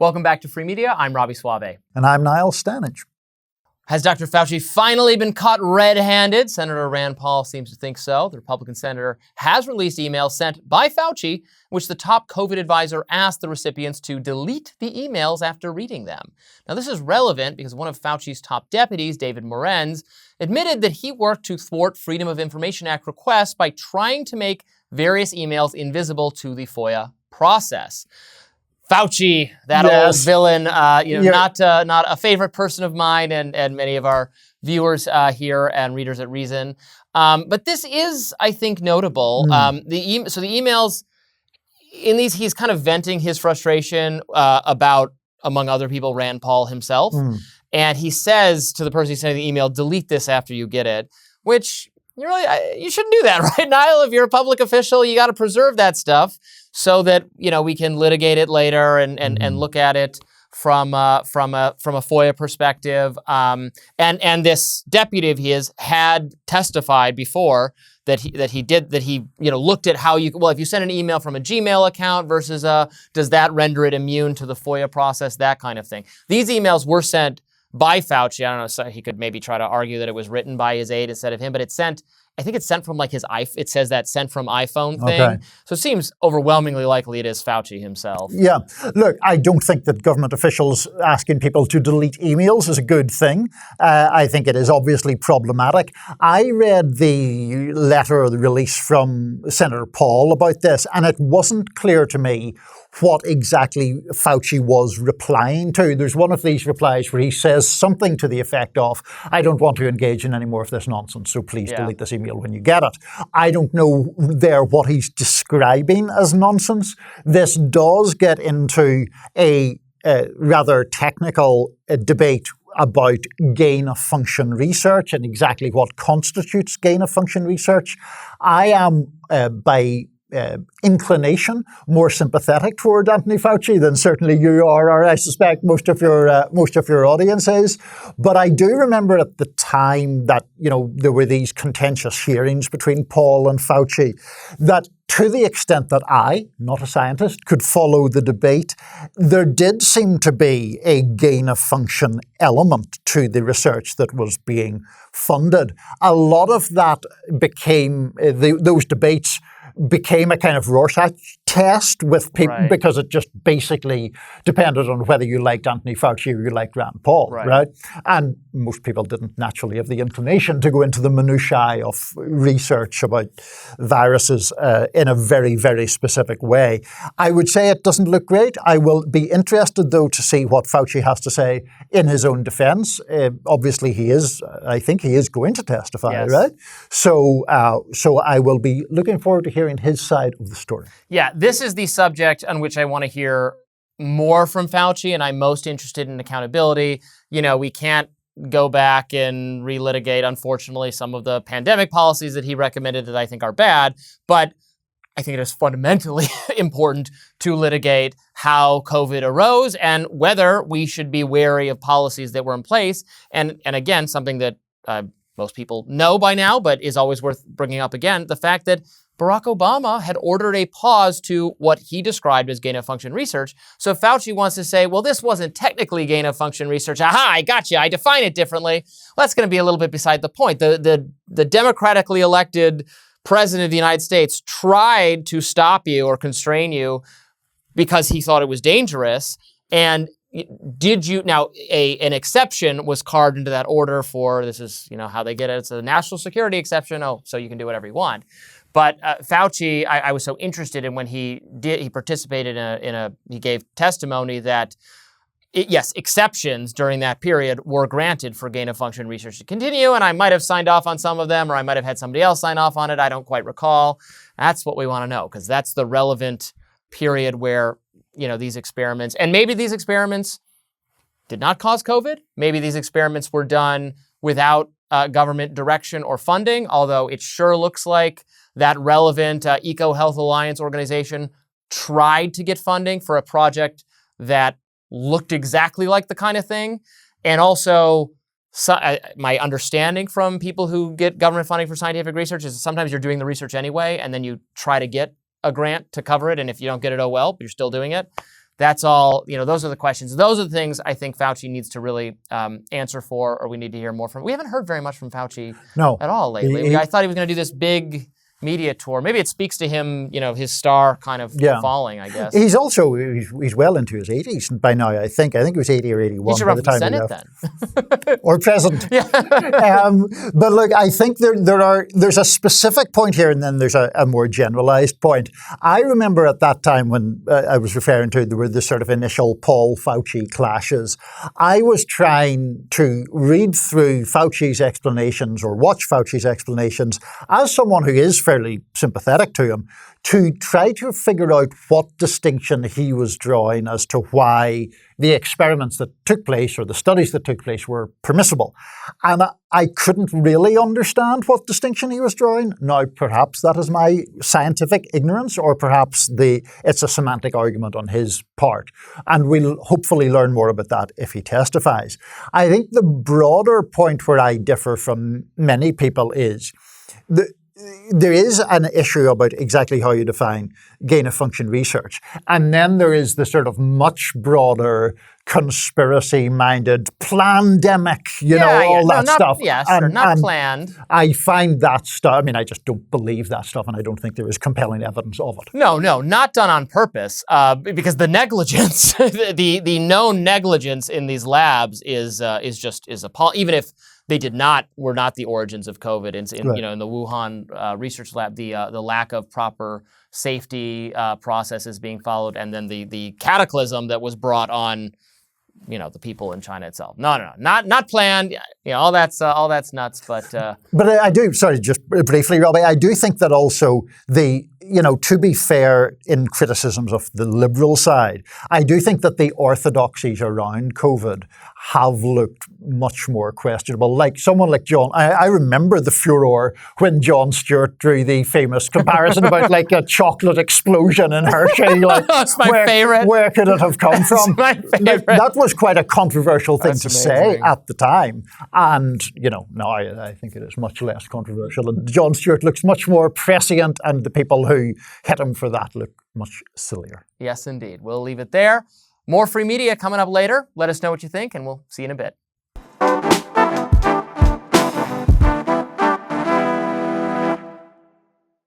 Welcome back to Free Media. I'm Robbie Suave. And I'm Niall Stanage. Has Dr. Fauci finally been caught red-handed? Senator Rand Paul seems to think so. The Republican senator has released emails sent by Fauci, in which the top COVID advisor asked the recipients to delete the emails after reading them. Now, this is relevant because one of Fauci's top deputies, David Morenz, admitted that he worked to thwart Freedom of Information Act requests by trying to make various emails invisible to the FOIA process. Fauci, that old villain, not a favorite person of mine and many of our viewers here and readers at Reason. But this is, I think, notable. The emails in these, he's kind of venting his frustration about, among other people, Rand Paul himself. And he says to the person he's sending the email, delete this after you get it, which you shouldn't do that, right, Niall? If you're a public official, you got to preserve that stuff so that, we can litigate it later and look at it from a FOIA perspective. And this deputy of his had testified before that he looked at how if you send an email from a Gmail account versus does that render it immune to the FOIA process, that kind of thing. These emails were sent by Fauci. I don't know, so he could maybe try to argue that it was written by his aide instead of him, but I think it's sent from like his iPhone. It says that sent from iPhone thing. Okay. So it seems overwhelmingly likely it is Fauci himself. Yeah. Look, I don't think that government officials asking people to delete emails is a good thing. I think it is obviously problematic. I read the letter or the release from Senator Paul about this, and it wasn't clear to me what exactly Fauci was replying to. There's one of these replies where he says something to the effect of, I don't want to engage in any more of this nonsense, so please delete this email when you get it. I don't know there what he's describing as nonsense. This does get into a rather technical debate about gain-of-function research and exactly what constitutes gain-of-function research. I am, by inclination, more sympathetic toward Anthony Fauci than certainly you are, or I suspect most of your audience is. But I do remember at the time that there were these contentious hearings between Paul and Fauci, that to the extent that I, not a scientist, could follow the debate, there did seem to be a gain-of-function element to the research that was being funded. A lot of that became those debates became a kind of Rorschach test with people because it just basically depended on whether you liked Anthony Fauci or you liked Rand Paul, right? And most people didn't naturally have the inclination to go into the minutiae of research about viruses in a very, very specific way. I would say it doesn't look great. I will be interested, though, to see what Fauci has to say in his own defense. Obviously, I think he is going to testify, right? So I will be looking forward to hearing his side of the story. Yeah, this is the subject on which I want to hear more from Fauci, and I'm most interested in accountability. We can't go back and relitigate, unfortunately, some of the pandemic policies that he recommended that I think are bad, but I think it is fundamentally important to litigate how COVID arose and whether we should be wary of policies that were in place. And again, something that most people know by now, but is always worth bringing up again, the fact that Barack Obama had ordered a pause to what he described as gain-of-function research. So if Fauci wants to say, well, this wasn't technically gain-of-function research, aha, I got you, I define it differently, well, that's going to be a little bit beside the point. The democratically elected president of the United States tried to stop you or constrain you because he thought it was dangerous. And an exception was carved into that order for, this is, how they get it. It's a national security exception. Oh, so you can do whatever you want. But Fauci, I was so interested in when he participated he gave testimony that, exceptions during that period were granted for gain-of-function research to continue, and I might have signed off on some of them, or I might have had somebody else sign off on it. I don't quite recall. That's what we want to know, because that's the relevant period where, these experiments, and maybe these experiments did not cause COVID. Maybe these experiments were done without government direction or funding, although it sure looks like that relevant EcoHealth Alliance organization tried to get funding for a project that looked exactly like the kind of thing. And also, my understanding from people who get government funding for scientific research is sometimes you're doing the research anyway, and then you try to get a grant to cover it. And if you don't get it, oh well, but you're still doing it. That's all, those are the questions. Those are the things I think Fauci needs to really answer for, or we need to hear more from. We haven't heard very much from Fauci at all lately. I thought he was going to do this big media tour. Maybe it speaks to him, his star kind of falling, I guess. He's also, he's well into his 80s by now, I think. I think he was 80 or 81 he should by run the for time Senate then. Or president. Yeah. But look, I think there's a specific point here and then there's a more generalized point. I remember at that time when I was referring to, there were the sort of initial Paul Fauci clashes. I was trying to read through Fauci's explanations or watch Fauci's explanations as someone who is fairly sympathetic to him, to try to figure out what distinction he was drawing as to why the experiments that took place or the studies that took place were permissible. And I couldn't really understand what distinction he was drawing. Now, perhaps that is my scientific ignorance, or perhaps it's a semantic argument on his part. And we'll hopefully learn more about that if he testifies. I think the broader point where I differ from many people is there is an issue about exactly how you define gain-of-function research. And then there is the sort of much broader conspiracy-minded plandemic, all that stuff. Yes, not planned. I find that stuff, I just don't believe that stuff, and I don't think there is compelling evidence of it. No, not done on purpose, because the negligence, the known negligence in these labs is appalling. Even if they were not the origins of COVID in the Wuhan research lab, the lack of proper safety processes being followed, and then the cataclysm that was brought on, the people in China itself. No, not planned. All that's nuts. But I do. Sorry, just briefly, Robbie. I do think that also to be fair in criticisms of the liberal side, I do think that the orthodoxies around COVID have looked much more questionable. Like someone like John, I remember the furor when Jon Stewart drew the famous comparison about like a chocolate explosion in Hershey. Like, that's my favorite. Where could it have come from? My favorite. That was quite a controversial thing to say at the time. And, now I think it is much less controversial. And Jon Stewart looks much more prescient, and the people who hit him for that look much sillier. Yes, indeed. We'll leave it there. More free media coming up later. Let us know what you think, and we'll see you in a bit.